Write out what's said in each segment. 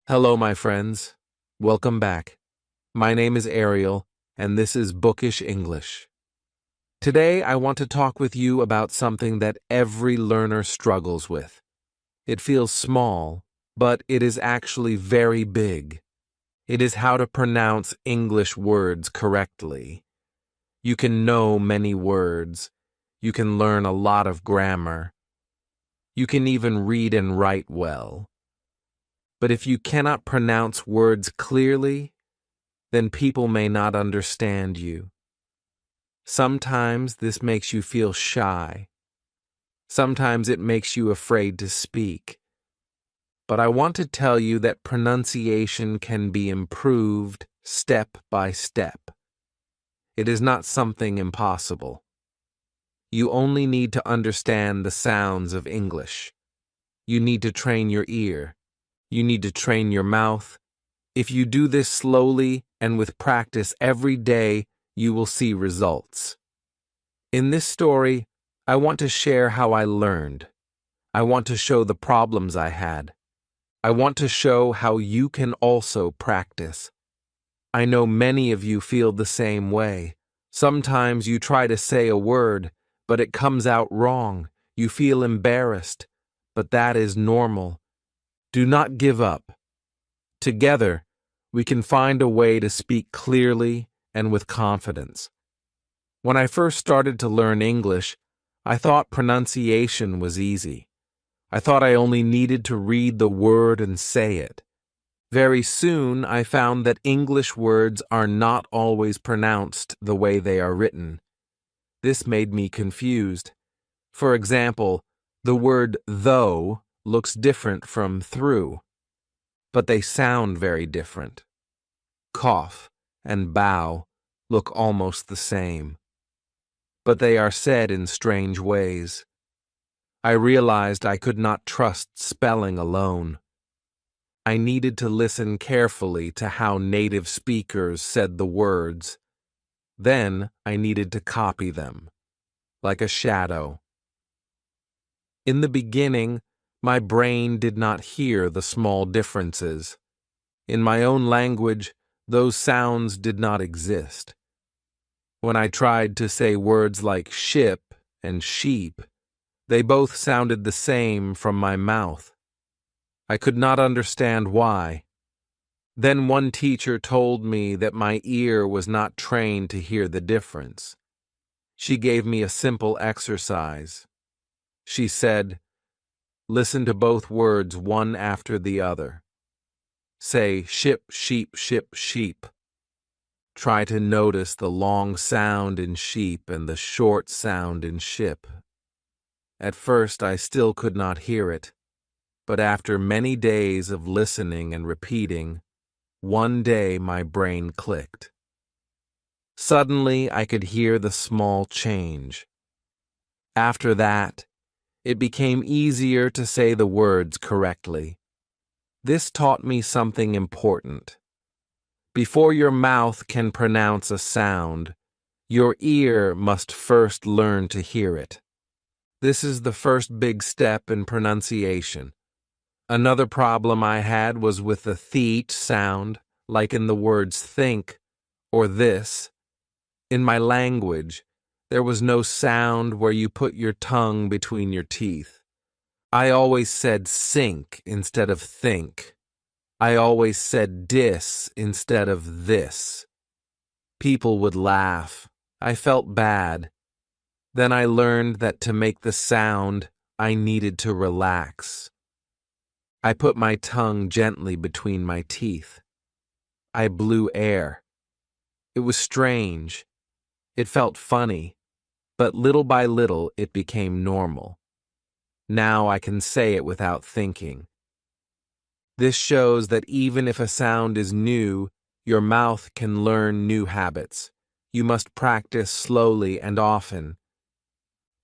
Hello, my friends. Welcome back. My name is Ariel, and this is Bookish English. Today, I want to talk with you about something that every learner struggles with. It feels small, but it is actually very big. It is how to pronounce English words correctly. You can know many words. You can learn a lot of grammar. You can even read and write well. But if you cannot pronounce words clearly, then people may not understand you. Sometimes this makes you feel shy. Sometimes it makes you afraid to speak. But I want to tell you that pronunciation can be improved step by step. It is not something impossible. You only need to understand the sounds of English. You need to train your ear. You need to train your mouth. If you do this slowly and with practice every day, you will see results. In this story, I want to share how I learned. I want to show the problems I had. I want to show how you can also practice. I know many of you feel the same way. Sometimes you try to say a word, but it comes out wrong. You feel embarrassed, but that is normal. Do not give up. Together, we can find a way to speak clearly and with confidence. When I first started to learn English, I thought pronunciation was easy. I thought I only needed to read the word and say it. Very soon, I found that English words are not always pronounced the way they are written. This made me confused. For example, the word though looks different from through, but they sound very different. Cough and bow look almost the same, but they are said in strange ways. I realized I could not trust spelling alone. I needed to listen carefully to how native speakers said the words. Then I needed to copy them, like a shadow. In the beginning, my brain did not hear the small differences. In my own language, those sounds did not exist. When I tried to say words like ship and sheep, they both sounded the same from my mouth. I could not understand why. Then one teacher told me that my ear was not trained to hear the difference. She gave me a simple exercise. She said, "Listen to both words one after the other. Say ship, sheep, ship, sheep. Try to notice the long sound in sheep and the short sound in ship." At first, I still could not hear it, but after many days of listening and repeating, one day my brain clicked. Suddenly, I could hear the small change. After that, it became easier to say the words correctly. This taught me something important. Before your mouth can pronounce a sound, your ear must first learn to hear it. This is the first big step in pronunciation. Another problem I had was with the th sound, like in the words think or this. In my language, there was no sound where you put your tongue between your teeth. I always said sink instead of think. I always said dis instead of this. People would laugh. I felt bad. Then I learned that to make the sound, I needed to relax. I put my tongue gently between my teeth. I blew air. It was strange. It felt funny, but little by little it became normal. Now I can say it without thinking. This shows that even if a sound is new, your mouth can learn new habits. You must practice slowly and often.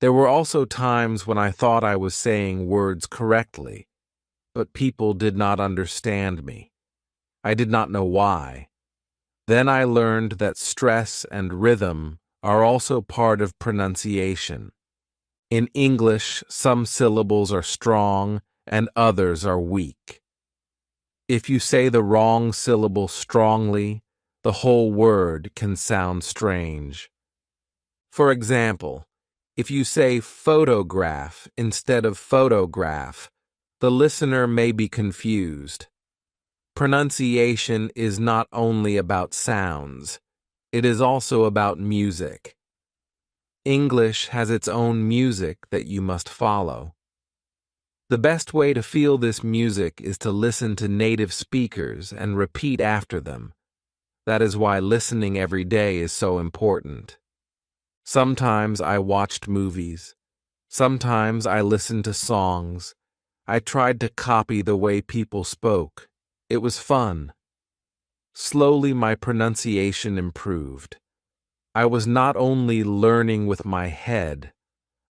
There were also times when I thought I was saying words correctly, but people did not understand me. I did not know why. Then I learned that stress and rhythm are also part of pronunciation. In English, some syllables are strong and others are weak. If you say the wrong syllable strongly, the whole word can sound strange. For example, if you say photograph instead of photograph, the listener may be confused. Pronunciation is not only about sounds, it is also about music. English has its own music that you must follow. The best way to feel this music is to listen to native speakers and repeat after them. That is why listening every day is so important. Sometimes I watched movies. Sometimes I listened to songs. I tried to copy the way people spoke. It was fun. Slowly my pronunciation improved. I was not only learning with my head,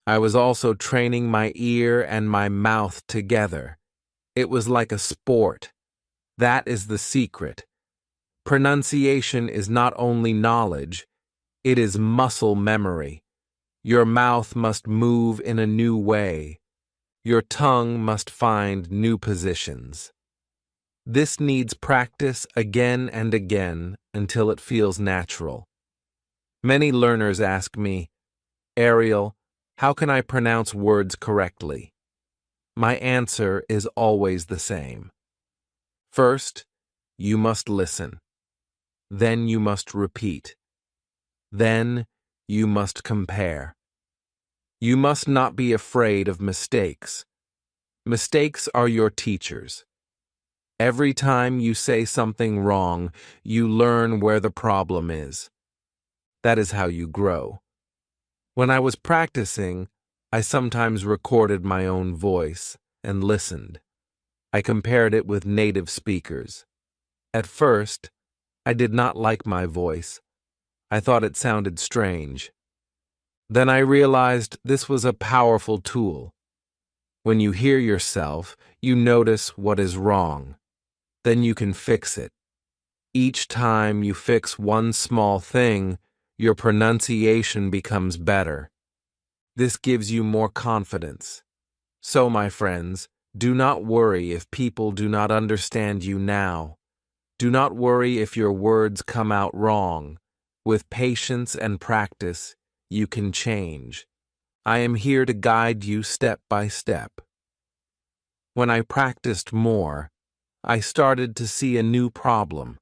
I was also training my ear and my mouth together. It was like a sport. That is the secret. Pronunciation is not only knowledge, it is muscle memory. Your mouth must move in a new way. Your tongue must find new positions. This needs practice again and again until it feels natural. Many learners ask me, Ariel, how can I pronounce words correctly? My answer is always the same. First, you must listen. Then you must repeat. Then you must compare. You must not be afraid of mistakes. Mistakes are your teachers. Every time you say something wrong, you learn where the problem is. That is how you grow. When I was practicing, I sometimes recorded my own voice and listened. I compared it with native speakers. At first, I did not like my voice. I thought it sounded strange. Then I realized this was a powerful tool. When you hear yourself, you notice what is wrong. Then you can fix it. Each time you fix one small thing, your pronunciation becomes better. This gives you more confidence. So, my friends, do not worry if people do not understand you now. Do not worry if your words come out wrong. With patience and practice, you can change. I am here to guide you step by step. When I practiced more, I started to see a new problem.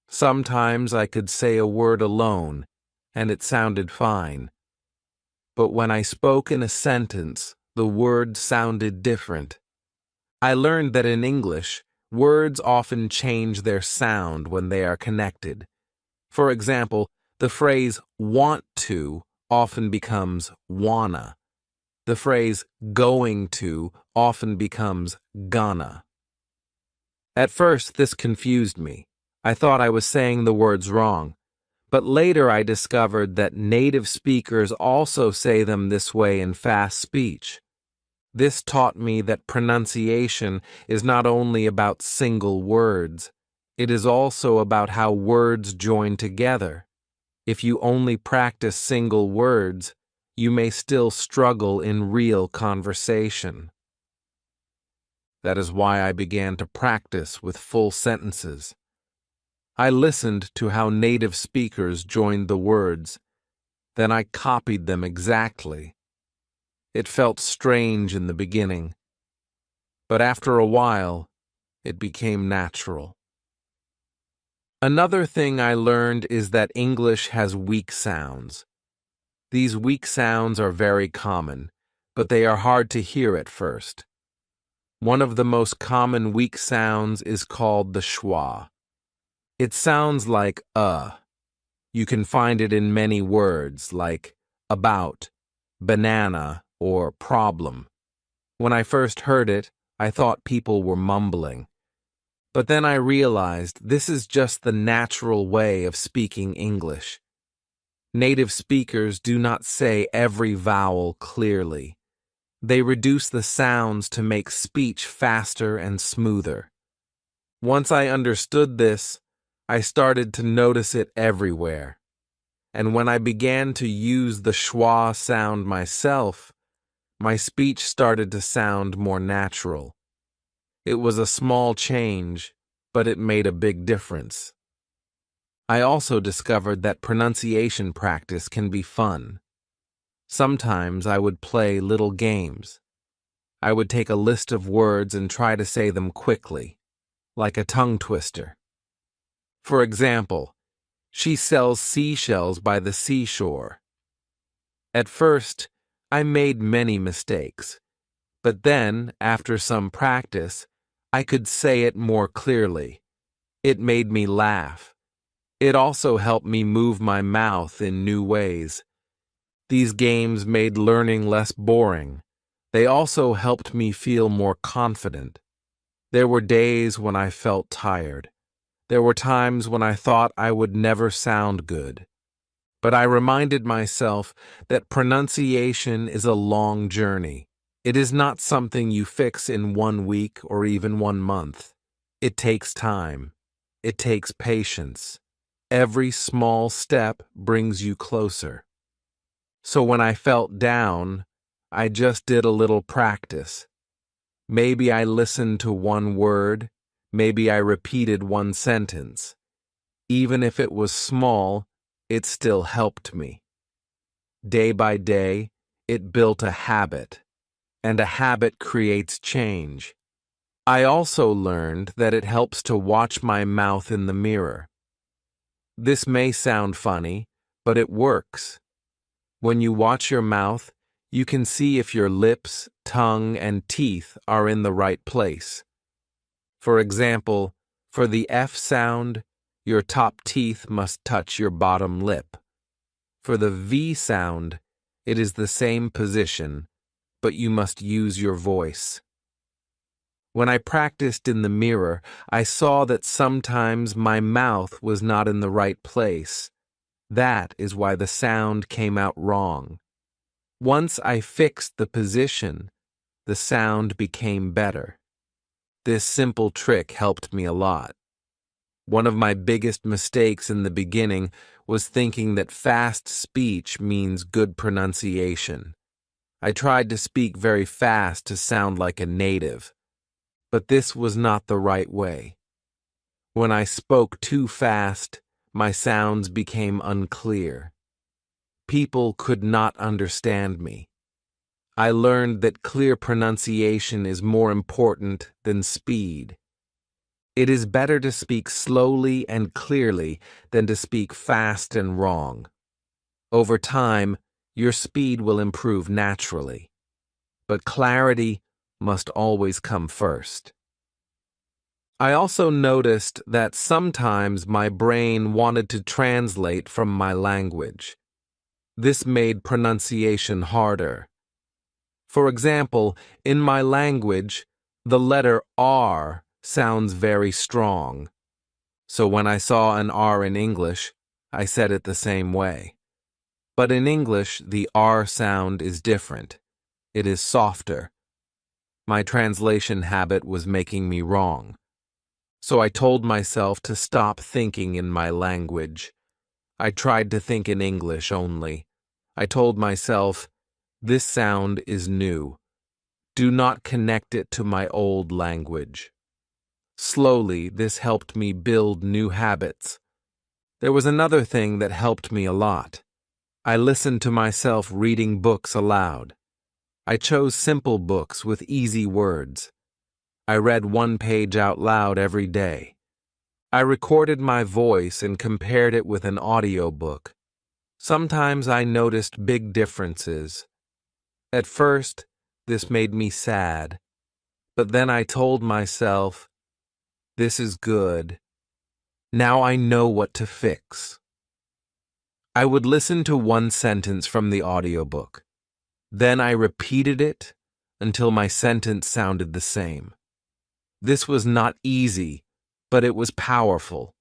Sometimes I could say a word alone, and it sounded fine. But when I spoke in a sentence, the word sounded different. I learned that in English, words often change their sound when they are connected. For example, the phrase want to often becomes wanna. The phrase going to often becomes gonna. At first, this confused me. I thought I was saying the words wrong. But later I discovered that native speakers also say them this way in fast speech. This taught me that pronunciation is not only about single words, it is also about how words join together. If you only practice single words, you may still struggle in real conversation. That is why I began to practice with full sentences. I listened to how native speakers joined the words. Then I copied them exactly. It felt strange in the beginning, but after a while, it became natural. Another thing I learned is that English has weak sounds. These weak sounds are very common, but they are hard to hear at first. One of the most common weak sounds is called the schwa. It sounds like You can find it in many words like about, banana, or problem. When I first heard it, I thought people were mumbling. But then I realized this is just the natural way of speaking English. Native speakers do not say every vowel clearly. They reduce the sounds to make speech faster and smoother. Once I understood this, I started to notice it everywhere. And when I began to use the schwa sound myself, my speech started to sound more natural. It was a small change, but it made a big difference. I also discovered that pronunciation practice can be fun. Sometimes I would play little games. I would take a list of words and try to say them quickly, like a tongue twister. For example, she sells seashells by the seashore. At first, I made many mistakes, but then, after some practice, I could say it more clearly. It made me laugh. It also helped me move my mouth in new ways. These games made learning less boring. They also helped me feel more confident. There were days when I felt tired. There were times when I thought I would never sound good. But I reminded myself that pronunciation is a long journey. It is not something you fix in 1 week or even 1 month. It takes time. It takes patience. Every small step brings you closer. So when I felt down, I just did a little practice. Maybe I listened to one word. Maybe I repeated one sentence. Even if it was small, it still helped me. Day by day, it built a habit, and a habit creates change. I also learned that it helps to watch my mouth in the mirror. This may sound funny, but it works. When you watch your mouth, you can see if your lips, tongue, and teeth are in the right place. For example, for the F sound, your top teeth must touch your bottom lip. For the V sound, it is the same position, but you must use your voice. When I practiced in the mirror, I saw that sometimes my mouth was not in the right place. That is why the sound came out wrong. Once I fixed the position, the sound became better. This simple trick helped me a lot. One of my biggest mistakes in the beginning was thinking that fast speech means good pronunciation. I tried to speak very fast to sound like a native, but this was not the right way. When I spoke too fast, my sounds became unclear. People could not understand me. I learned that clear pronunciation is more important than speed. It is better to speak slowly and clearly than to speak fast and wrong. Over time, your speed will improve naturally, but clarity must always come first. I also noticed that sometimes my brain wanted to translate from my language. This made pronunciation harder. For example, in my language, the letter R sounds very strong. So when I saw an R in English, I said it the same way. But in English, the R sound is different. It is softer. My translation habit was making me wrong. So I told myself to stop thinking in my language. I tried to think in English only. I told myself, this sound is new. Do not connect it to my old language. Slowly, this helped me build new habits. There was another thing that helped me a lot. I listened to myself reading books aloud. I chose simple books with easy words. I read 1 page out loud every day. I recorded my voice and compared it with an audiobook. Sometimes I noticed big differences. At first, this made me sad. But then I told myself, this is good. Now I know what to fix. I would listen to 1 sentence from the audiobook. Then I repeated it until my sentence sounded the same. This was not easy, but it was powerful.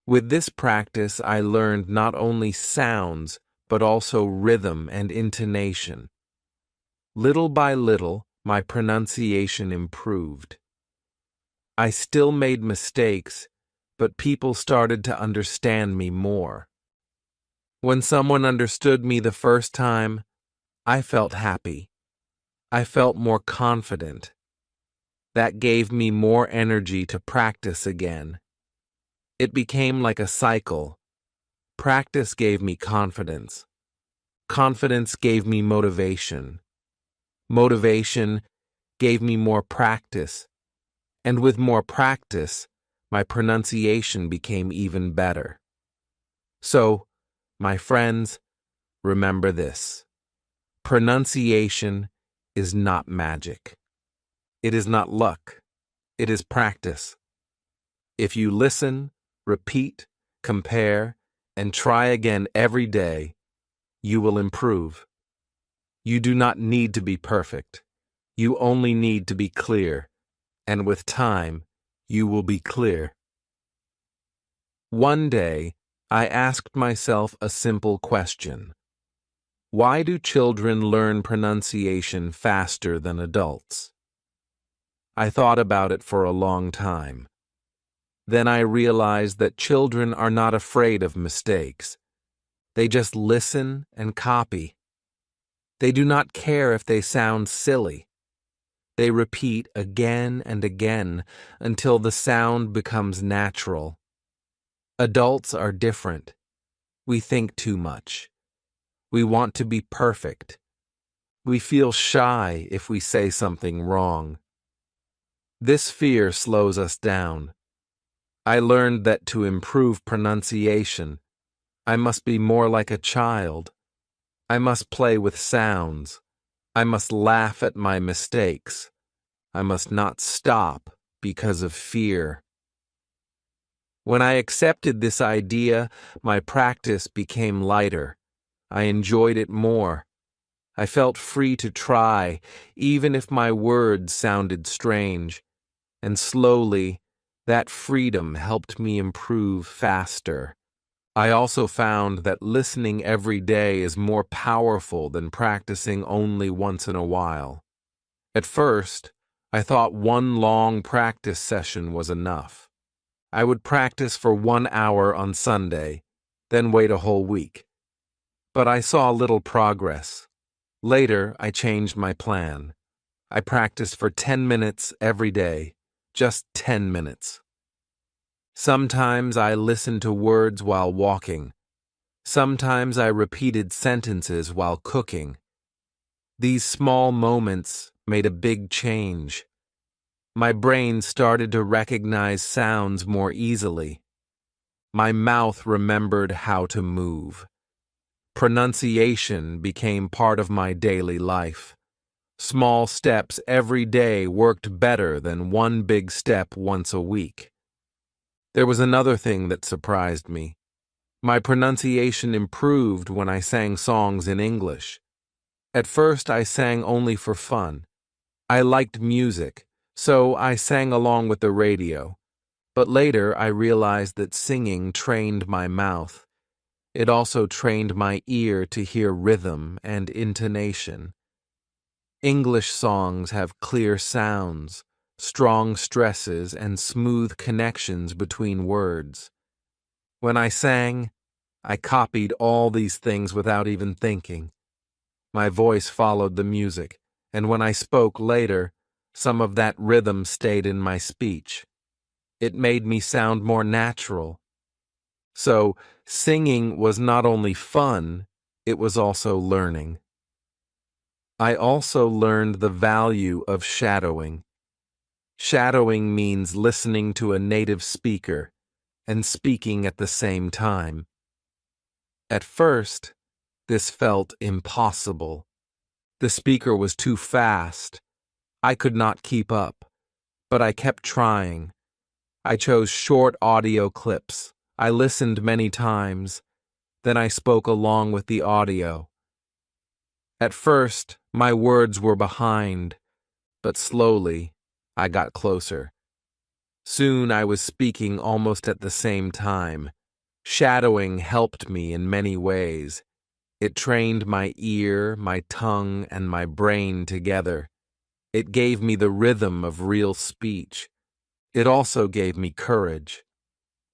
With this practice, I learned not only sounds, but also rhythm and intonation. Little by little, my pronunciation improved. I still made mistakes, but people started to understand me more. When someone understood me the first time, I felt happy. I felt more confident. That gave me more energy to practice again. It became like a cycle. Practice gave me confidence. Confidence gave me motivation. Motivation gave me more practice. And with more practice, my pronunciation became even better. So, my friends, remember this. Pronunciation is not magic. It is not luck. It is practice. If you listen, repeat, compare, and try again every day, you will improve. You do not need to be perfect. You only need to be clear, and with time, you will be clear. One day, I asked myself a simple question. Why do children learn pronunciation faster than adults? I thought about it for a long time. Then I realized that children are not afraid of mistakes. They just listen and copy. They do not care if they sound silly. They repeat again and again until the sound becomes natural. Adults are different. We think too much. We want to be perfect. We feel shy if we say something wrong. This fear slows us down. I learned that to improve pronunciation, I must be more like a child. I must play with sounds. I must laugh at my mistakes. I must not stop because of fear. When I accepted this idea, my practice became lighter. I enjoyed it more. I felt free to try, even if my words sounded strange. And slowly, that freedom helped me improve faster. I also found that listening every day is more powerful than practicing only once in a while. At first, I thought one long practice session was enough. I would practice for 1 hour on Sunday, then wait a whole week. But I saw little progress. Later, I changed my plan. I practiced for 10 minutes every day, just 10 minutes. Sometimes I listened to words while walking. Sometimes I repeated sentences while cooking. These small moments made a big change. My brain started to recognize sounds more easily. My mouth remembered how to move. Pronunciation became part of my daily life. Small steps every day worked better than one big step once a week. There was another thing that surprised me. My pronunciation improved when I sang songs in English. At first, I sang only for fun. I liked music, so I sang along with the radio. But later, I realized that singing trained my mouth. It also trained my ear to hear rhythm and intonation. English songs have clear sounds, strong stresses, and smooth connections between words. When I sang, I copied all these things without even thinking. My voice followed the music, and when I spoke later, some of that rhythm stayed in my speech. It made me sound more natural. So, singing was not only fun, it was also learning. I also learned the value of shadowing. Shadowing means listening to a native speaker and speaking at the same time. At first, this felt impossible. The speaker was too fast. I could not keep up, but I kept trying. I chose short audio clips. I listened many times. Then I spoke along with the audio. At first, my words were behind, but slowly, I got closer. Soon I was speaking almost at the same time. Shadowing helped me in many ways. It trained my ear, my tongue, and my brain together. It gave me the rhythm of real speech. It also gave me courage.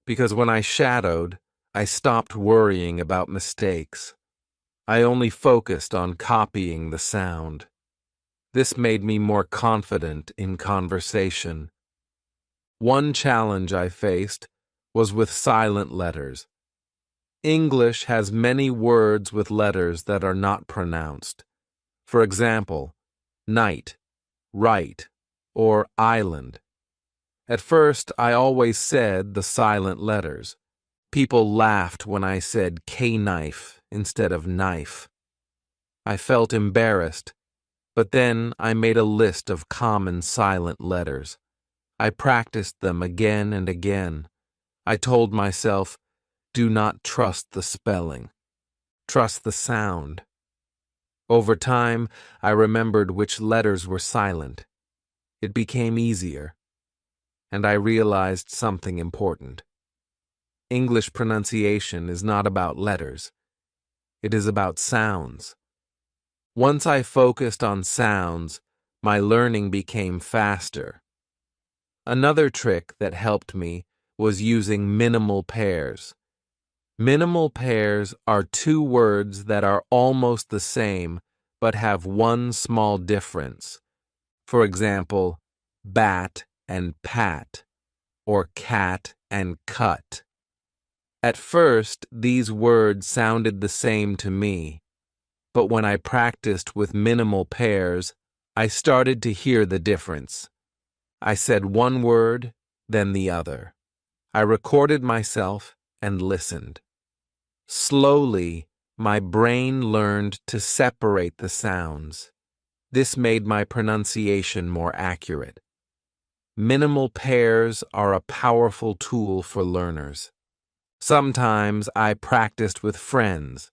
Because when I shadowed, I stopped worrying about mistakes. I only focused on copying the sound. This made me more confident in conversation. One challenge I faced was with silent letters. English has many words with letters that are not pronounced. For example, night, right, or island. At first, I always said the silent letters. People laughed when I said K-knife instead of knife. I felt embarrassed, but then I made a list of common silent letters. I practiced them again and again. I told myself, do not trust the spelling. Trust the sound. Over time, I remembered which letters were silent. It became easier, and I realized something important. English pronunciation is not about letters. It is about sounds. Once I focused on sounds, my learning became faster. Another trick that helped me was using minimal pairs. Minimal pairs are two words that are almost the same but have one small difference. For example, bat and pat, or cat and cut. At first, these words sounded the same to me, but when I practiced with minimal pairs, I started to hear the difference. I said one word, then the other. I recorded myself and listened. Slowly, my brain learned to separate the sounds. This made my pronunciation more accurate. Minimal pairs are a powerful tool for learners. Sometimes I practiced with friends.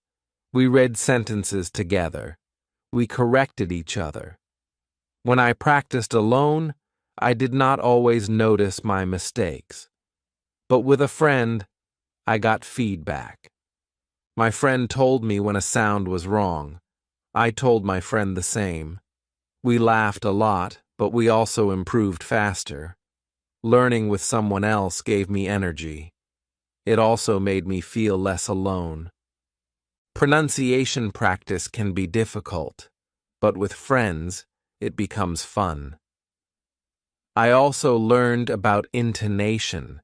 We read sentences together. We corrected each other. When I practiced alone, I did not always notice my mistakes. But with a friend, I got feedback. My friend told me when a sound was wrong. I told my friend the same. We laughed a lot, but we also improved faster. Learning with someone else gave me energy. It also made me feel less alone. Pronunciation practice can be difficult, but with friends, it becomes fun. I also learned about intonation.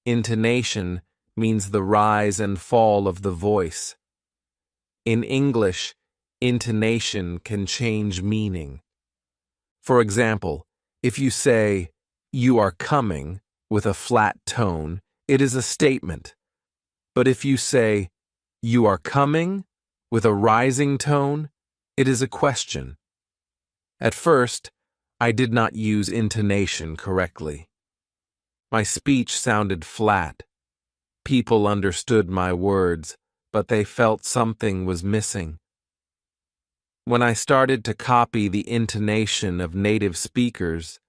Intonation means the rise and fall of the voice. In English, intonation can change meaning. For example, if you say, "You are coming," with a flat tone, it is a statement. But if you say, "You are coming," with a rising tone, it is a question. At first, I did not use intonation correctly. My speech sounded flat. People understood my words, but they felt something was missing. When I started to copy the intonation of native speakers,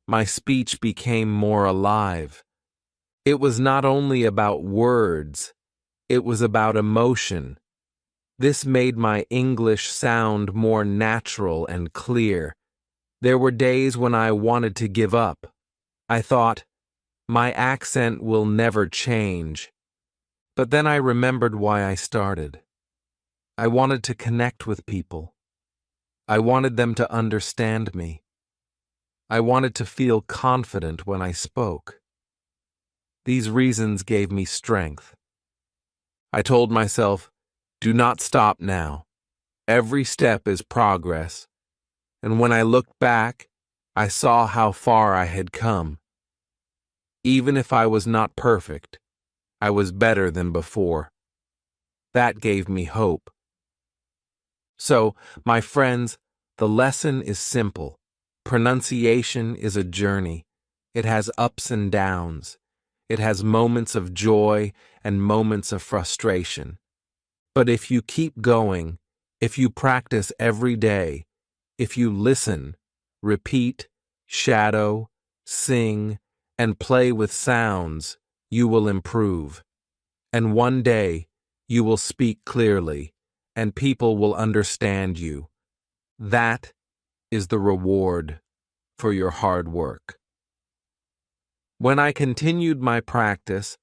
my speech became more alive. It was not only about words, it was about emotion. This made my English sound more natural and clear. There were days when I wanted to give up. I thought, my accent will never change. But then I remembered why I started. I wanted to connect with people. I wanted them to understand me. I wanted to feel confident when I spoke. These reasons gave me strength. I told myself, do not stop now. Every step is progress. And when I looked back, I saw how far I had come. Even if I was not perfect, I was better than before. That gave me hope. So, my friends, the lesson is simple. Pronunciation is a journey. It has ups and downs. It has moments of joy and moments of frustration. But if you keep going, if you practice every day, if you listen, repeat, shadow, sing, and play with sounds, you will improve. And one day, you will speak clearly, and people will understand you. That is the reward for your hard work. When I continued my practice,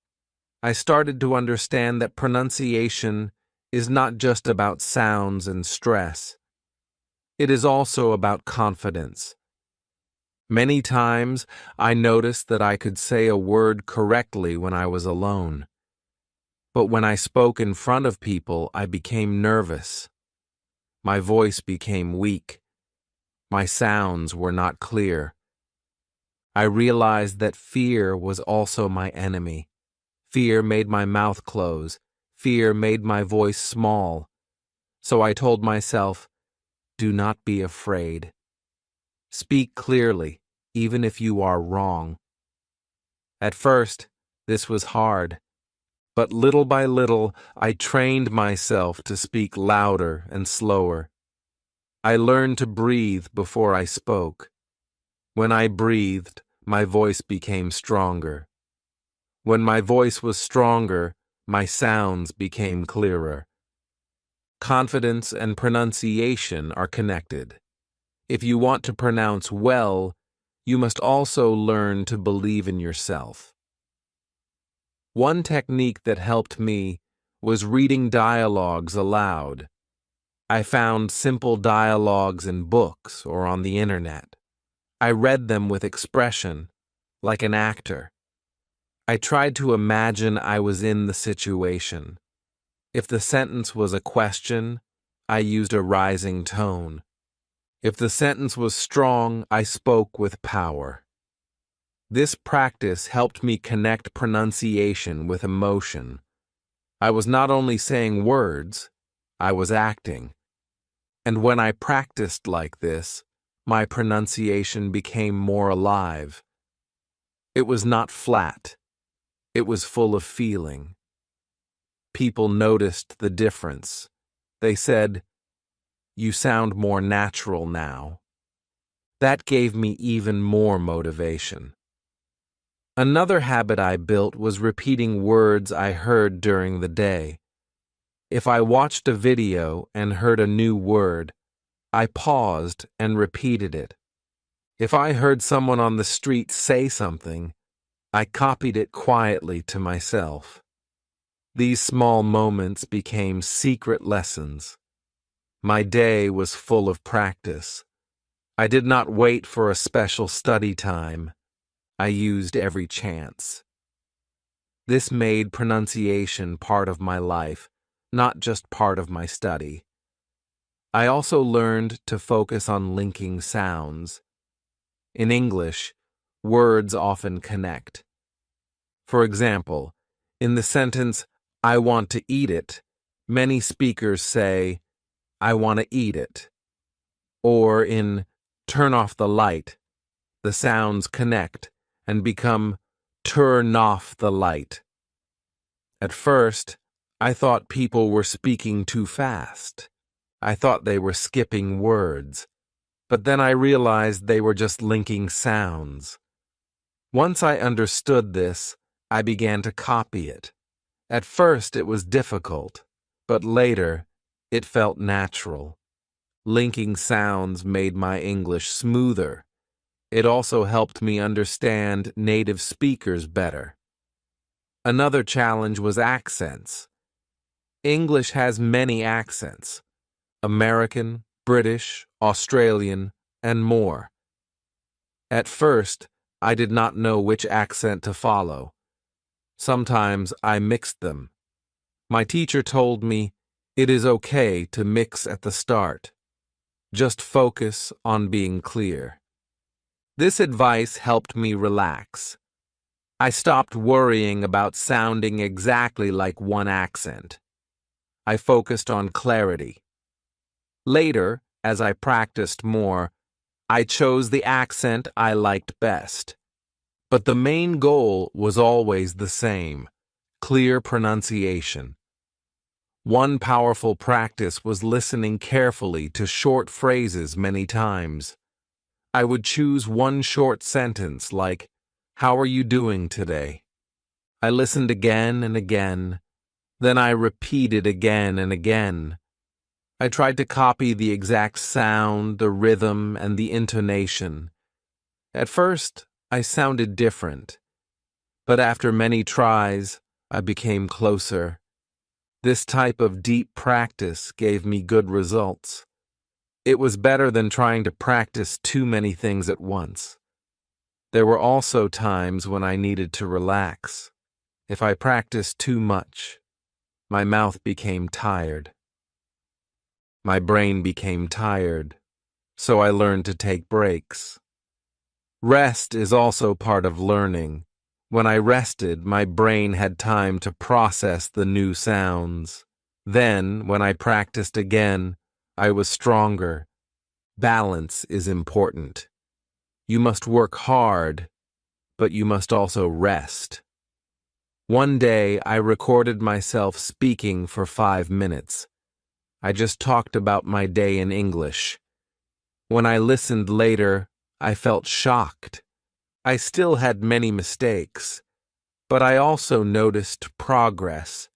I started to understand that pronunciation is not just about sounds and stress. It is also about confidence. Many times, I noticed that I could say a word correctly when I was alone. But when I spoke in front of people, I became nervous. My voice became weak. My sounds were not clear. I realized that fear was also my enemy. Fear made my mouth close. Fear made my voice small. So I told myself, do not be afraid. Speak clearly, even if you are wrong. At first, this was hard, but little by little, I trained myself to speak louder and slower. I learned to breathe before I spoke. When I breathed, my voice became stronger. When my voice was stronger, my sounds became clearer. Confidence and pronunciation are connected. If you want to pronounce well, you must also learn to believe in yourself. One technique that helped me was reading dialogues aloud. I found simple dialogues in books or on the internet. I read them with expression, like an actor. I tried to imagine I was in the situation. If the sentence was a question, I used a rising tone. If the sentence was strong, I spoke with power. This practice helped me connect pronunciation with emotion. I was not only saying words, I was acting. And when I practiced like this, my pronunciation became more alive. It was not flat. It was full of feeling. People noticed the difference. They said, "You sound more natural now." That gave me even more motivation. Another habit I built was repeating words I heard during the day. If I watched a video and heard a new word, I paused and repeated it. If I heard someone on the street say something, I copied it quietly to myself. These small moments became secret lessons. My day was full of practice. I did not wait for a special study time. I used every chance. This made pronunciation part of my life, not just part of my study. I also learned to focus on linking sounds. In English, words often connect. For example, in the sentence, "I want to eat it," many speakers say, "I want to eat it." Or in "turn off the light," the sounds connect and become "turn off the light." At first, I thought people were speaking too fast. I thought they were skipping words. But then I realized they were just linking sounds. Once I understood this, I began to copy it. At first, it was difficult, but later, it felt natural. Linking sounds made my English smoother. It also helped me understand native speakers better. Another challenge was accents. English has many accents: American, British, Australian, and more. At first, I did not know which accent to follow. Sometimes I mixed them. My teacher told me, "It is okay to mix at the start. Just focus on being clear." This advice helped me relax. I stopped worrying about sounding exactly like one accent. I focused on clarity. Later, as I practiced more, I chose the accent I liked best. But the main goal was always the same: clear pronunciation. One powerful practice was listening carefully to short phrases many times. I would choose one short sentence like, "How are you doing today?" I listened again and again. Then I repeated again and again. I tried to copy the exact sound, the rhythm, and the intonation. At first, I sounded different. But after many tries, I became closer. This type of deep practice gave me good results. It was better than trying to practice too many things at once. There were also times when I needed to relax. If I practiced too much, my mouth became tired. My brain became tired, so I learned to take breaks. Rest is also part of learning. When I rested, my brain had time to process the new sounds. Then, when I practiced again, I was stronger. Balance is important. You must work hard, but you must also rest. One day, I recorded myself speaking for 5 minutes. I just talked about my day in English. When I listened later, I felt shocked. I still had many mistakes, but I also noticed progress.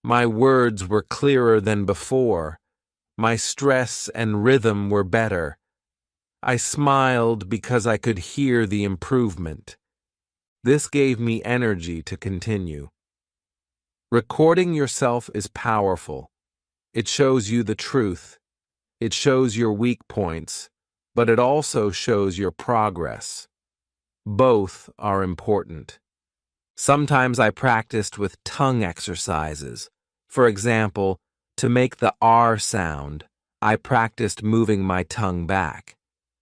My words were clearer than before. My stress and rhythm were better. I smiled because I could hear the improvement. This gave me energy to continue. Recording yourself is powerful. It shows you the truth. It shows your weak points, but it also shows your progress. Both are important. Sometimes I practiced with tongue exercises. For example, to make the R sound, I practiced moving my tongue back.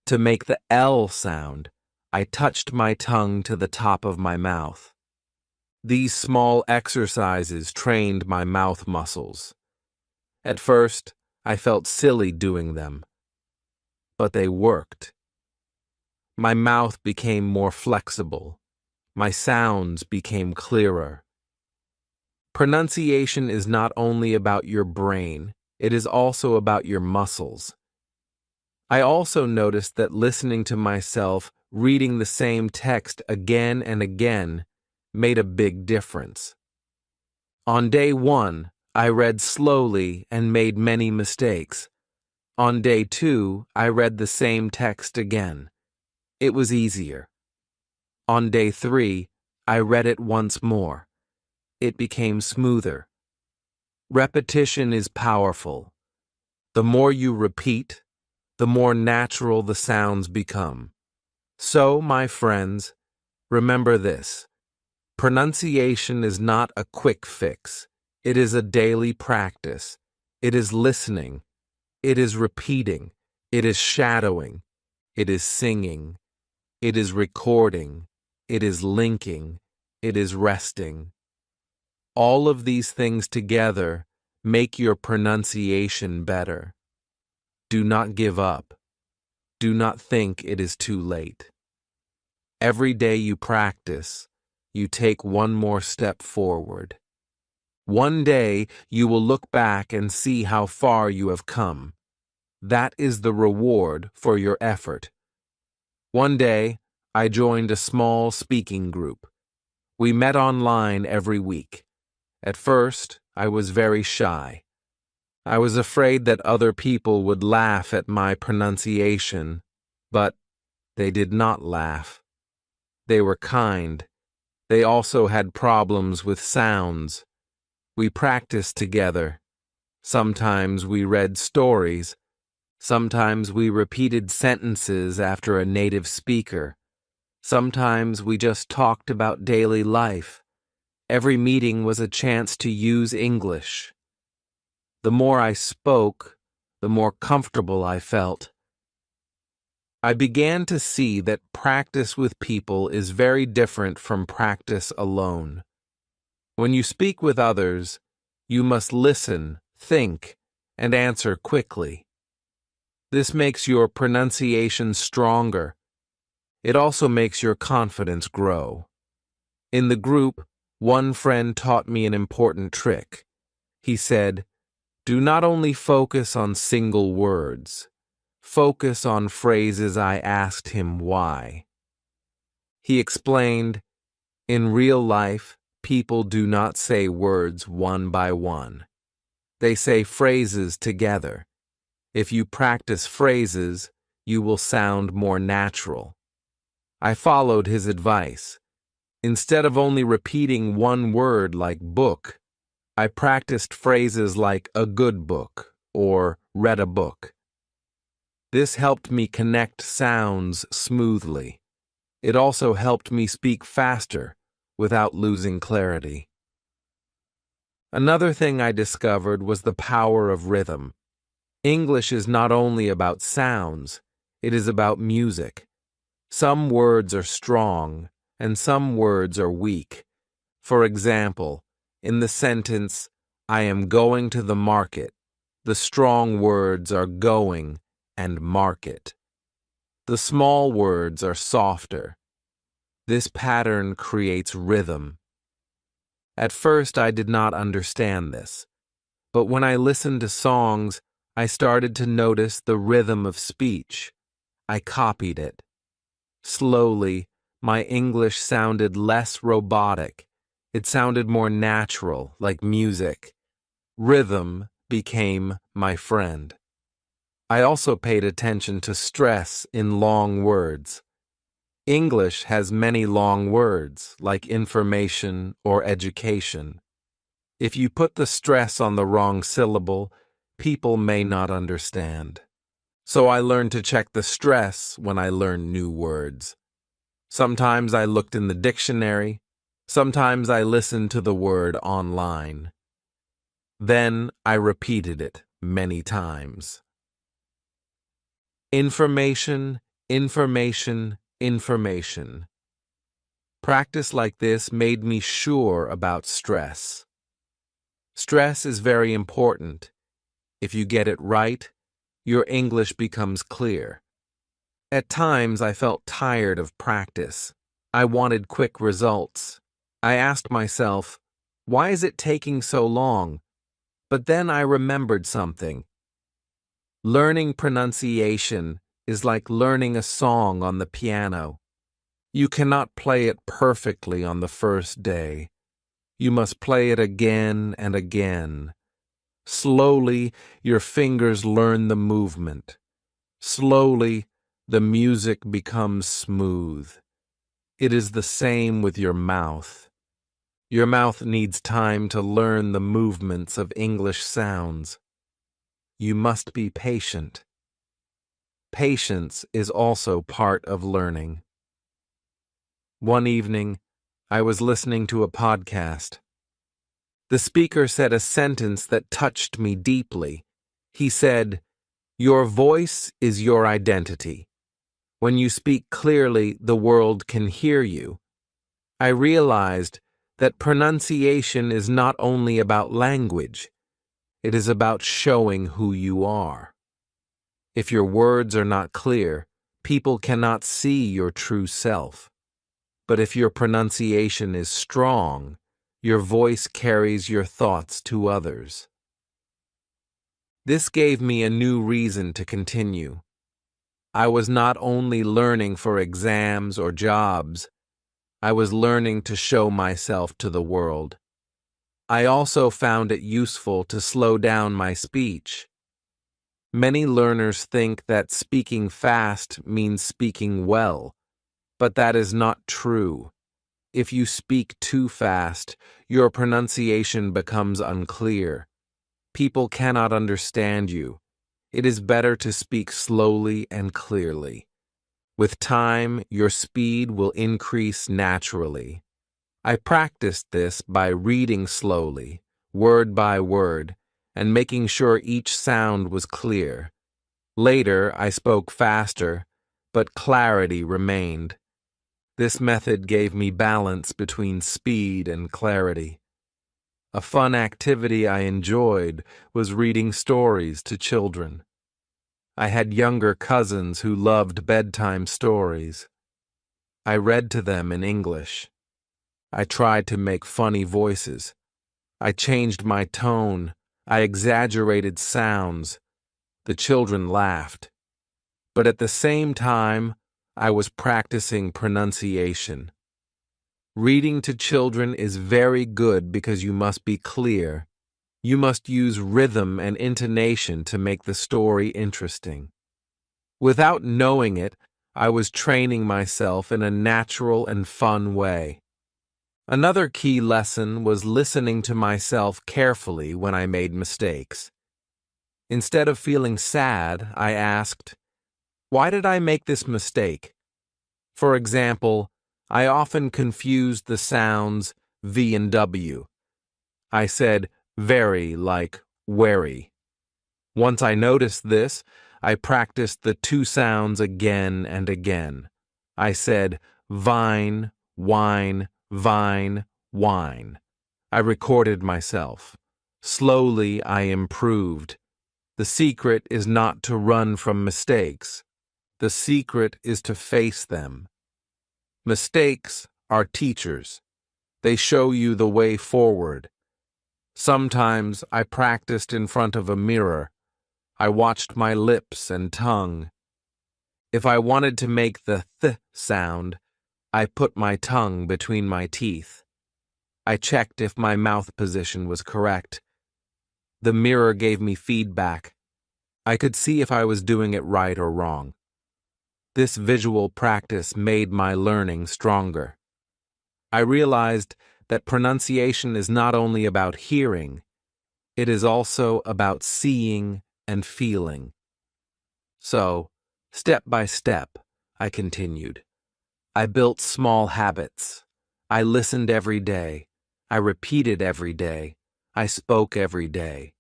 To make the L sound, I touched my tongue to the top of my mouth. These small exercises trained my mouth muscles. At first, I felt silly doing them, but they worked. My mouth became more flexible. My sounds became clearer. Pronunciation is not only about your brain, it is also about your muscles. I also noticed that listening to myself reading the same text again and again made a big difference. On day 1, I read slowly and made many mistakes. On day 2, I read the same text again. It was easier. On day 3, I read it once more. It became smoother. Repetition is powerful. The more you repeat, the more natural the sounds become. So, my friends, remember this. Pronunciation is not a quick fix. It is a daily practice. It is listening. It is repeating. It is shadowing. It is singing. It is recording. It is linking. It is resting. All of these things together make your pronunciation better. Do not give up. Do not think it is too late. Every day you practice, you take one more step forward. One day you will look back and see how far you have come. That is the reward for your effort. One day, I joined a small speaking group. We met online every week. At first, I was very shy. I was afraid that other people would laugh at my pronunciation, but they did not laugh. They were kind. They also had problems with sounds. We practiced together. Sometimes we read stories. Sometimes we repeated sentences after a native speaker. Sometimes we just talked about daily life. Every meeting was a chance to use English. The more I spoke, the more comfortable I felt. I began to see that practice with people is very different from practice alone. When you speak with others, you must listen, think, and answer quickly. This makes your pronunciation stronger. It also makes your confidence grow. In the group, one friend taught me an important trick. He said, "Do not only focus on single words. Focus on phrases I asked him why." He explained, in real life, people do not say words one by one. They say phrases together. If you practice phrases, you will sound more natural. I followed his advice. Instead of only repeating one word like book, I practiced phrases like a good book or read a book. This helped me connect sounds smoothly. It also helped me speak faster without losing clarity. Another thing I discovered was the power of rhythm. English is not only about sounds, it is about music. Some words are strong, and some words are weak. For example, in the sentence, I am going to the market, the strong words are going and market. The small words are softer. This pattern creates rhythm. At first, I did not understand this, but when I listened to songs, I started to notice the rhythm of speech. I copied it. Slowly, my English sounded less robotic. It sounded more natural, like music. Rhythm became my friend. I also paid attention to stress in long words. English has many long words, like information or education. If you put the stress on the wrong syllable, people may not understand. So I learned to check the stress when I learned new words. Sometimes I looked in the dictionary. Sometimes I listened to the word online. Then I repeated it many times. Information, information, information. Practice like this made me sure about stress. Stress is very important. If you get it right, your English becomes clear. At times, I felt tired of practice. I wanted quick results. I asked myself, why is it taking so long? But then I remembered something. Learning pronunciation is like learning a song on the piano. You cannot play it perfectly on the first day. You must play it again and again. Slowly, your fingers learn the movement. Slowly, the music becomes smooth. It is the same with your mouth. Your mouth needs time to learn the movements of English sounds. You must be patient. Patience is also part of learning. One evening, I was listening to a podcast. The speaker said a sentence that touched me deeply. He said, "Your voice is your identity. When you speak clearly, the world can hear you." I realized that pronunciation is not only about language, it is about showing who you are. If your words are not clear, people cannot see your true self. But if your pronunciation is strong, your voice carries your thoughts to others. This gave me a new reason to continue. I was not only learning for exams or jobs, I was learning to show myself to the world. I also found it useful to slow down my speech. Many learners think that speaking fast means speaking well, but that is not true. If you speak too fast, your pronunciation becomes unclear. People cannot understand you. It is better to speak slowly and clearly. With time, your speed will increase naturally. I practiced this by reading slowly, word by word, and making sure each sound was clear. Later, I spoke faster, but clarity remained. This method gave me balance between speed and clarity. A fun activity I enjoyed was reading stories to children. I had younger cousins who loved bedtime stories. I read to them in English. I tried to make funny voices. I changed my tone. I exaggerated sounds. The children laughed. But at the same time, I was practicing pronunciation. Reading to children is very good because you must be clear. You must use rhythm and intonation to make the story interesting. Without knowing it, I was training myself in a natural and fun way. Another key lesson was listening to myself carefully when I made mistakes. Instead of feeling sad, I asked, Why did I make this mistake? For example, I often confused the sounds V and W. I said very like wary. Once I noticed this, I practiced the two sounds again and again. I said vine, wine, vine, wine. I recorded myself. Slowly I improved. The secret is not to run from mistakes. The secret is to face them. Mistakes are teachers. They show you the way forward. Sometimes I practiced in front of a mirror. I watched my lips and tongue. If I wanted to make the th sound, I put my tongue between my teeth. I checked if my mouth position was correct. The mirror gave me feedback. I could see if I was doing it right or wrong. This visual practice made my learning stronger. I realized that pronunciation is not only about hearing, it is also about seeing and feeling. So, step by step, I continued. I built small habits. I listened every day. I repeated every day. I spoke every day.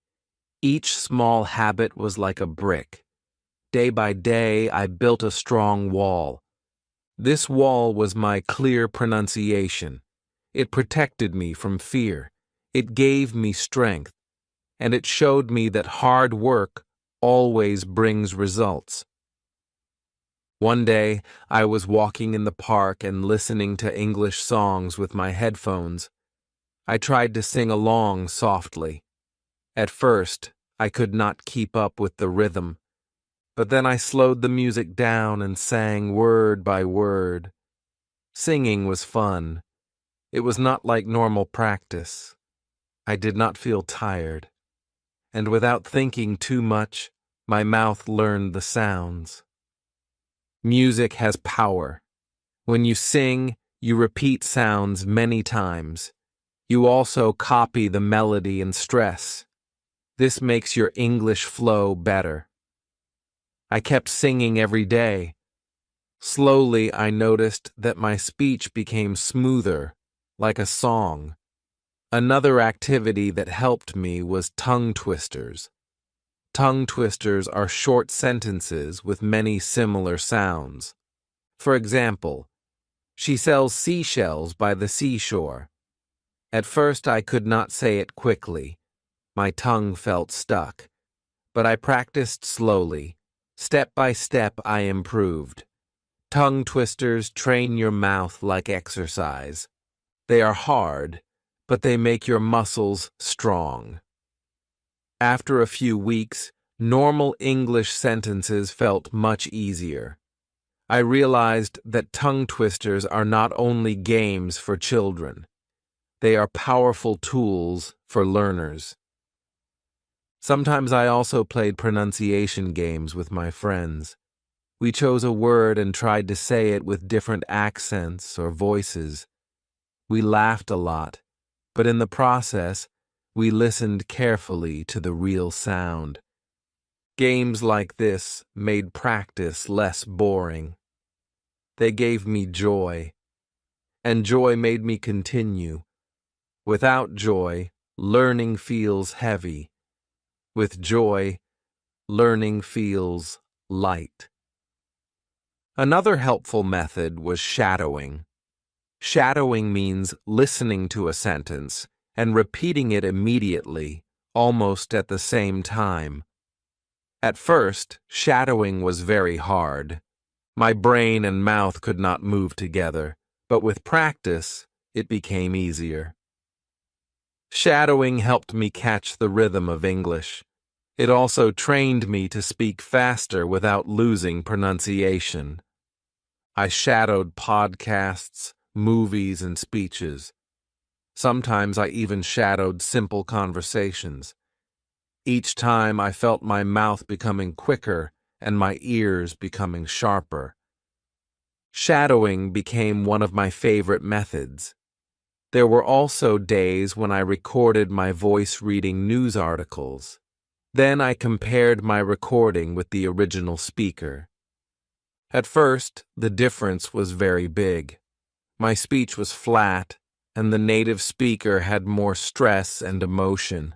Each small habit was like a brick. Day by day, I built a strong wall. This wall was my clear pronunciation. It protected me from fear. It gave me strength. And it showed me that hard work always brings results. One day, I was walking in the park and listening to English songs with my headphones. I tried to sing along softly. At first, I could not keep up with the rhythm, but then I slowed the music down and sang word by word. Singing was fun. It was not like normal practice. I did not feel tired, and without thinking too much, my mouth learned the sounds. Music has power. When you sing, you repeat sounds many times. You also copy the melody and stress. This makes your English flow better. I kept singing every day. Slowly, I noticed that my speech became smoother, like a song. Another activity that helped me was tongue twisters. Tongue twisters are short sentences with many similar sounds. For example, she sells seashells by the seashore. At first, I could not say it quickly. My tongue felt stuck. But I practiced slowly. Step by step, I improved. Tongue twisters train your mouth like exercise. They are hard, but they make your muscles strong. After a few weeks, normal English sentences felt much easier. I realized that tongue twisters are not only games for children. They are powerful tools for learners. Sometimes I also played pronunciation games with my friends. We chose a word and tried to say it with different accents or voices. We laughed a lot, but in the process, we listened carefully to the real sound. Games like this made practice less boring. They gave me joy, and joy made me continue. Without joy, learning feels heavy. With joy, learning feels light. Another helpful method was shadowing. Shadowing means listening to a sentence and repeating it immediately, almost at the same time. At first, shadowing was very hard. My brain and mouth could not move together, but with practice, it became easier. Shadowing helped me catch the rhythm of English. It also trained me to speak faster without losing pronunciation. I shadowed podcasts, movies, and speeches. Sometimes I even shadowed simple conversations. Each time I felt my mouth becoming quicker and my ears becoming sharper. Shadowing became one of my favorite methods. There were also days when I recorded my voice reading news articles. Then I compared my recording with the original speaker. At first, the difference was very big. My speech was flat, and the native speaker had more stress and emotion.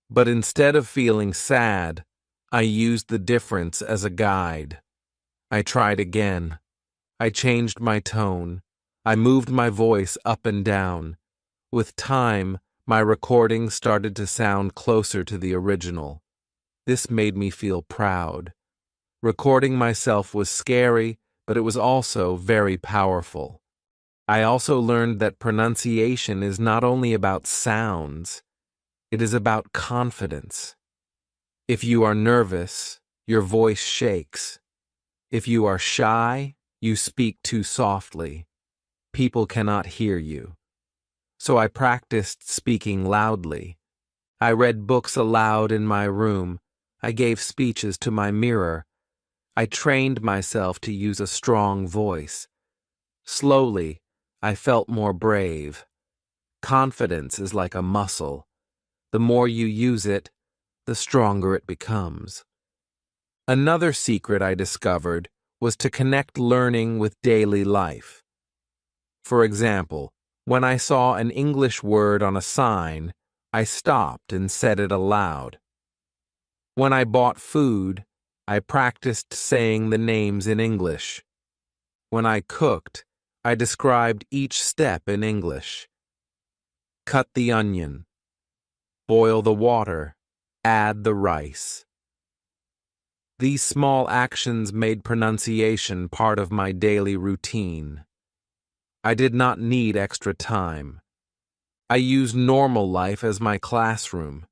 But instead of feeling sad, I used the difference as a guide. I tried again. I changed my tone. I moved my voice up and down. With time, my recording started to sound closer to the original. This made me feel proud. Recording myself was scary, but it was also very powerful. I also learned that pronunciation is not only about sounds, it is about confidence. If you are nervous, your voice shakes. If you are shy, you speak too softly. People cannot hear you. So I practiced speaking loudly. I read books aloud in my room. I gave speeches to my mirror. I trained myself to use a strong voice. Slowly, I felt more brave. Confidence is like a muscle. The more you use it, the stronger it becomes. Another secret I discovered was to connect learning with daily life. For example, when I saw an English word on a sign, I stopped and said it aloud. When I bought food, I practiced saying the names in English. When I cooked, I described each step in English. Cut the onion. Boil the water. Add the rice. These small actions made pronunciation part of my daily routine. I did not need extra time. I used normal life as my classroom.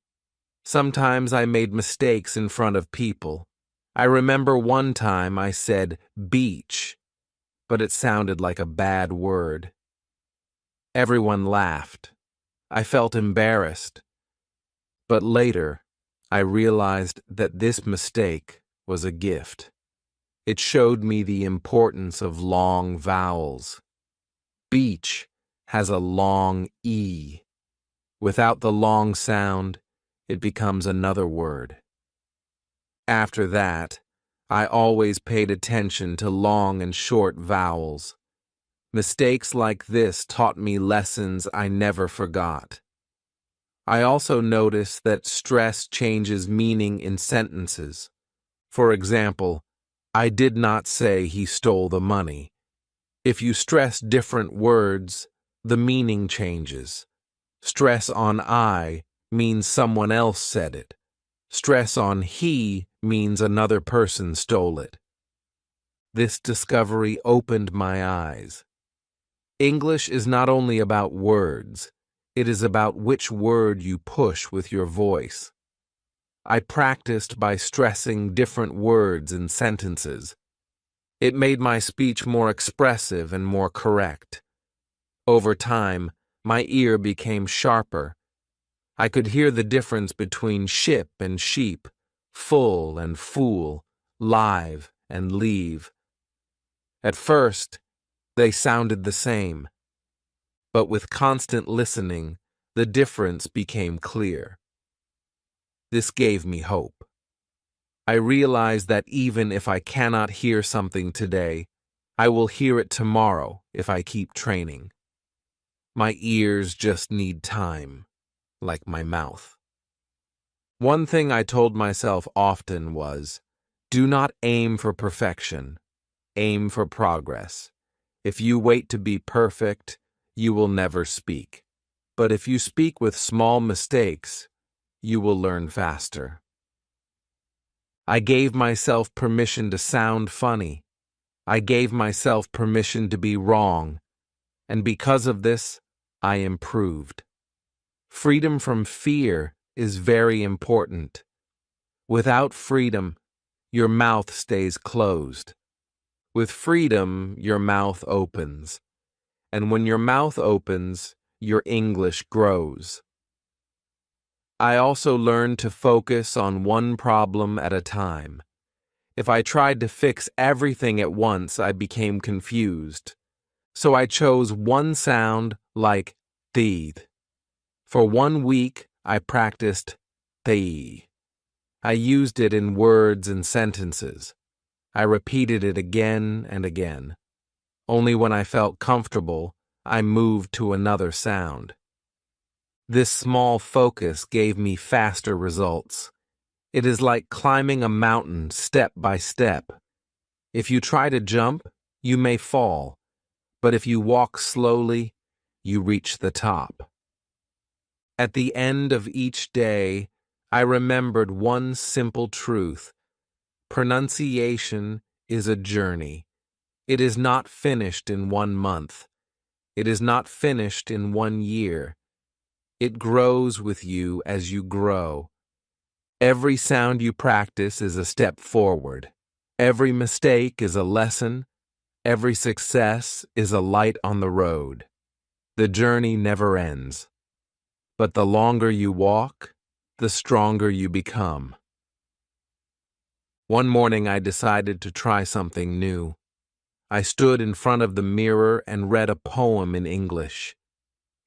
Sometimes I made mistakes in front of people. I remember one time I said beach, but it sounded like a bad word. Everyone laughed. I felt embarrassed. But later, I realized that this mistake was a gift. It showed me the importance of long vowels. Beach has a long E. Without the long sound, it becomes another word. After that, I always paid attention to long and short vowels. Mistakes like this taught me lessons I never forgot. I also noticed that stress changes meaning in sentences. For example, I did not say he stole the money. If you stress different words, the meaning changes. Stress on I means someone else said it. Stress on he means another person stole it. This discovery opened my eyes. English is not only about words, it is about which word you push with your voice. I practiced by stressing different words in sentences. It made my speech more expressive and more correct. Over time, my ear became sharper. I could hear the difference between ship and sheep, full and fool, live and leave. At first, they sounded the same, but with constant listening, the difference became clear. This gave me hope. I realized that even if I cannot hear something today, I will hear it tomorrow if I keep training. My ears just need time, like my mouth. One thing I told myself often was, do not aim for perfection, aim for progress. If you wait to be perfect, you will never speak. But if you speak with small mistakes, you will learn faster. I gave myself permission to sound funny. I gave myself permission to be wrong. And because of this, I improved. Freedom from fear is very important. Without freedom, your mouth stays closed. With freedom, your mouth opens. And when your mouth opens, your English grows. I also learned to focus on one problem at a time. If I tried to fix everything at once, I became confused. So I chose one sound like teeth. For 1 week, I practiced thee. I used it in words and sentences. I repeated it again and again. Only when I felt comfortable, I moved to another sound. This small focus gave me faster results. It is like climbing a mountain step by step. If you try to jump, you may fall, but if you walk slowly, you reach the top. At the end of each day, I remembered one simple truth. Pronunciation is a journey. It is not finished in 1 month. It is not finished in 1 year. It grows with you as you grow. Every sound you practice is a step forward. Every mistake is a lesson. Every success is a light on the road. The journey never ends. But the longer you walk, the stronger you become. One morning I decided to try something new. I stood in front of the mirror and read a poem in English.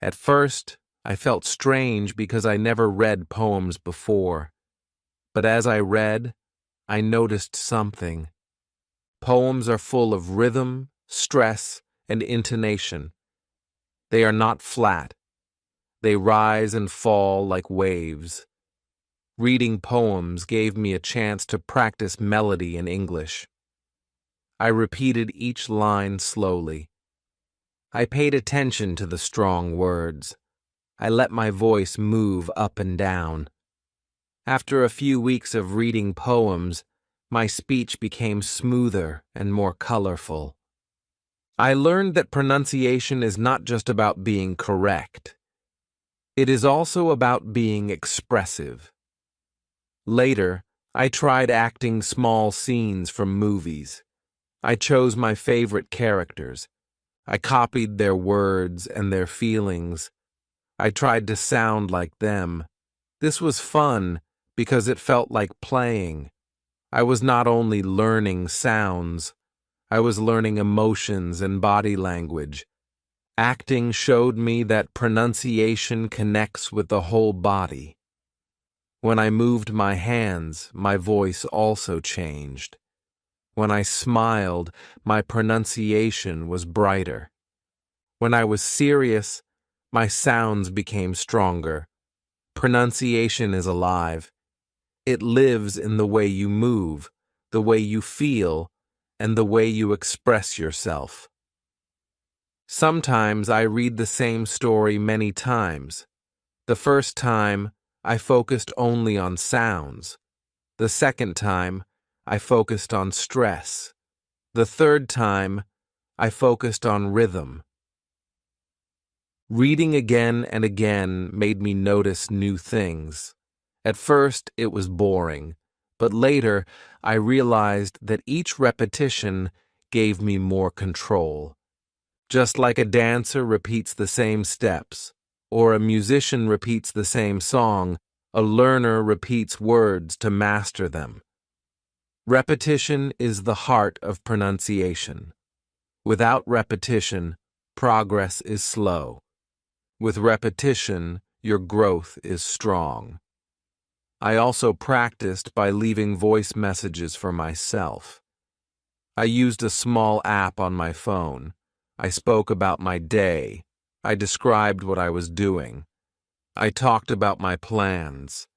At first, I felt strange because I never read poems before. But as I read, I noticed something. Poems are full of rhythm, stress, and intonation. They are not flat. They rise and fall like waves. Reading poems gave me a chance to practice melody in English. I repeated each line slowly. I paid attention to the strong words. I let my voice move up and down. After a few weeks of reading poems, my speech became smoother and more colorful. I learned that pronunciation is not just about being correct. It is also about being expressive. Later, I tried acting small scenes from movies. I chose my favorite characters. I copied their words and their feelings. I tried to sound like them. This was fun because it felt like playing. I was not only learning sounds, I was learning emotions and body language. Acting showed me that pronunciation connects with the whole body. When I moved my hands, my voice also changed. When I smiled, my pronunciation was brighter. When I was serious, my sounds became stronger. Pronunciation is alive. It lives in the way you move, the way you feel, and the way you express yourself. Sometimes I read the same story many times. The first time, I focused only on sounds. The second time, I focused on stress. The third time, I focused on rhythm. Reading again and again made me notice new things. At first, it was boring, but later, I realized that each repetition gave me more control. Just like a dancer repeats the same steps, or a musician repeats the same song, a learner repeats words to master them. Repetition is the heart of pronunciation. Without repetition, progress is slow. With repetition, your growth is strong. I also practiced by leaving voice messages for myself. I used a small app on my phone. I spoke about my day. I described what I was doing. I talked about my plans.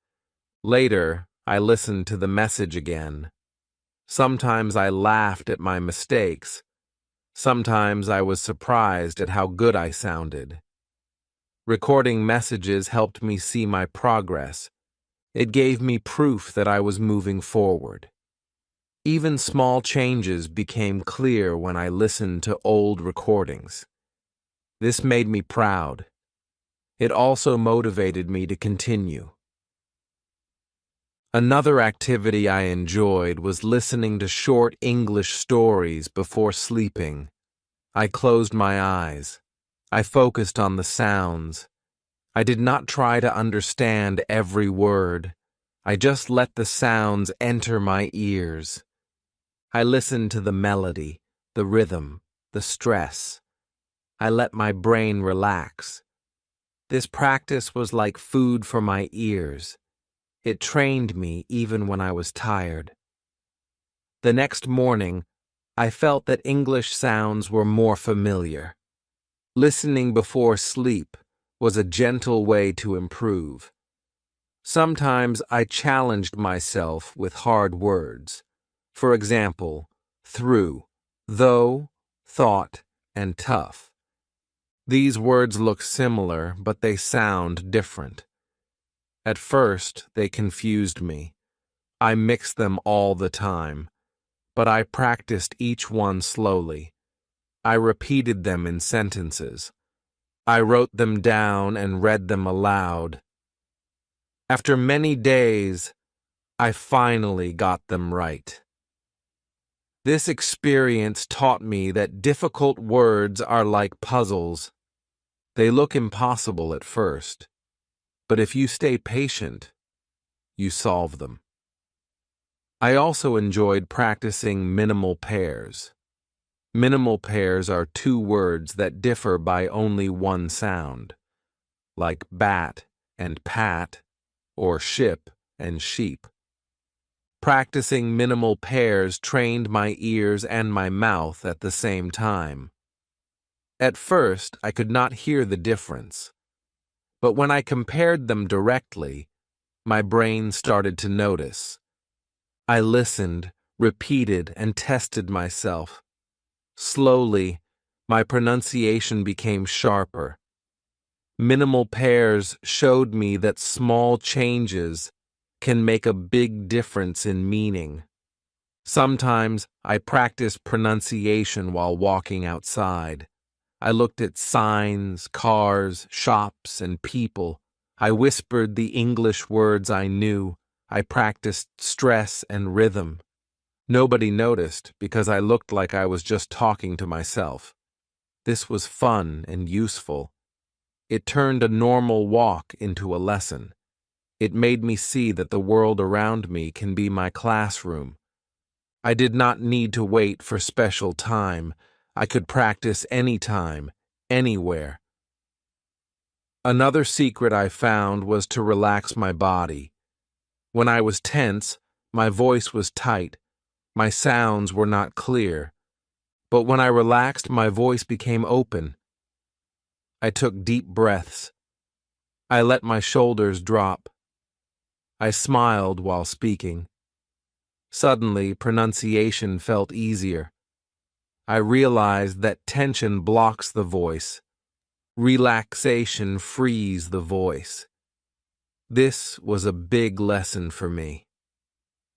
Later, I listened to the message again. Sometimes I laughed at my mistakes. Sometimes I was surprised at how good I sounded. Recording messages helped me see my progress. It gave me proof that I was moving forward. Even small changes became clear when I listened to old recordings. This made me proud. It also motivated me to continue. Another activity I enjoyed was listening to short English stories before sleeping. I closed my eyes. I focused on the sounds. I did not try to understand every word. I just let the sounds enter my ears. I listened to the melody, the rhythm, the stress. I let my brain relax. This practice was like food for my ears. It trained me even when I was tired. The next morning, I felt that English sounds were more familiar. Listening before sleep was a gentle way to improve. Sometimes I challenged myself with hard words. For example, through, though, thought, and tough. These words look similar, but they sound different. At first, they confused me. I mixed them all the time, but I practiced each one slowly. I repeated them in sentences. I wrote them down and read them aloud. After many days, I finally got them right. This experience taught me that difficult words are like puzzles. They look impossible at first, but if you stay patient, you solve them. I also enjoyed practicing minimal pairs. Minimal pairs are two words that differ by only one sound, like bat and pat, or ship and sheep. Practicing minimal pairs trained my ears and my mouth at the same time. At first, I could not hear the difference, but when I compared them directly, my brain started to notice. I listened, repeated, and tested myself. Slowly, my pronunciation became sharper. Minimal pairs showed me that small changes can make a big difference in meaning. Sometimes I practiced pronunciation while walking outside. I looked at signs, cars, shops, and people. I whispered the English words I knew. I practiced stress and rhythm. Nobody noticed because I looked like I was just talking to myself. This was fun and useful. It turned a normal walk into a lesson. It made me see that the world around me can be my classroom. I did not need to wait for special time. I could practice anytime, anywhere. Another secret I found was to relax my body. When I was tense, my voice was tight. My sounds were not clear. But when I relaxed, my voice became open. I took deep breaths. I let my shoulders drop. I smiled while speaking. Suddenly, pronunciation felt easier. I realized that tension blocks the voice. Relaxation frees the voice. This was a big lesson for me.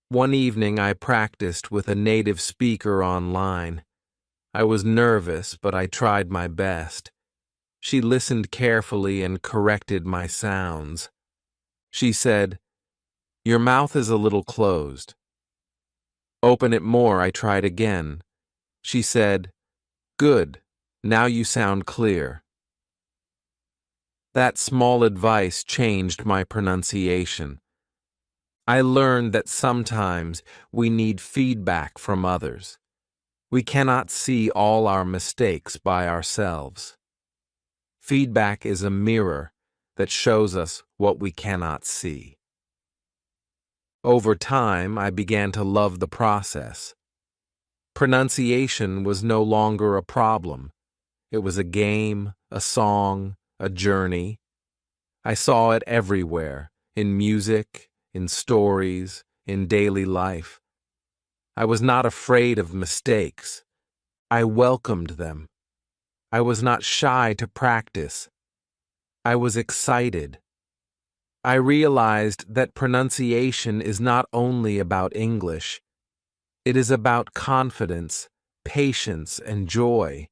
One evening I practiced with a native speaker online. I was nervous, but I tried my best. She listened carefully and corrected my sounds. She said, "Your mouth is a little closed." "Open it more," I tried again. She said, "Good, now you sound clear." That small advice changed my pronunciation. I learned that sometimes we need feedback from others. We cannot see all our mistakes by ourselves. Feedback is a mirror that shows us what we cannot see. Over time, I began to love the process. Pronunciation was no longer a problem. It was a game, a song, a journey. I saw it everywhere, in music, in stories, in daily life. I was not afraid of mistakes. I welcomed them. I was not shy to practice. I was excited. I realized that pronunciation is not only about English. It is about confidence, patience, and joy.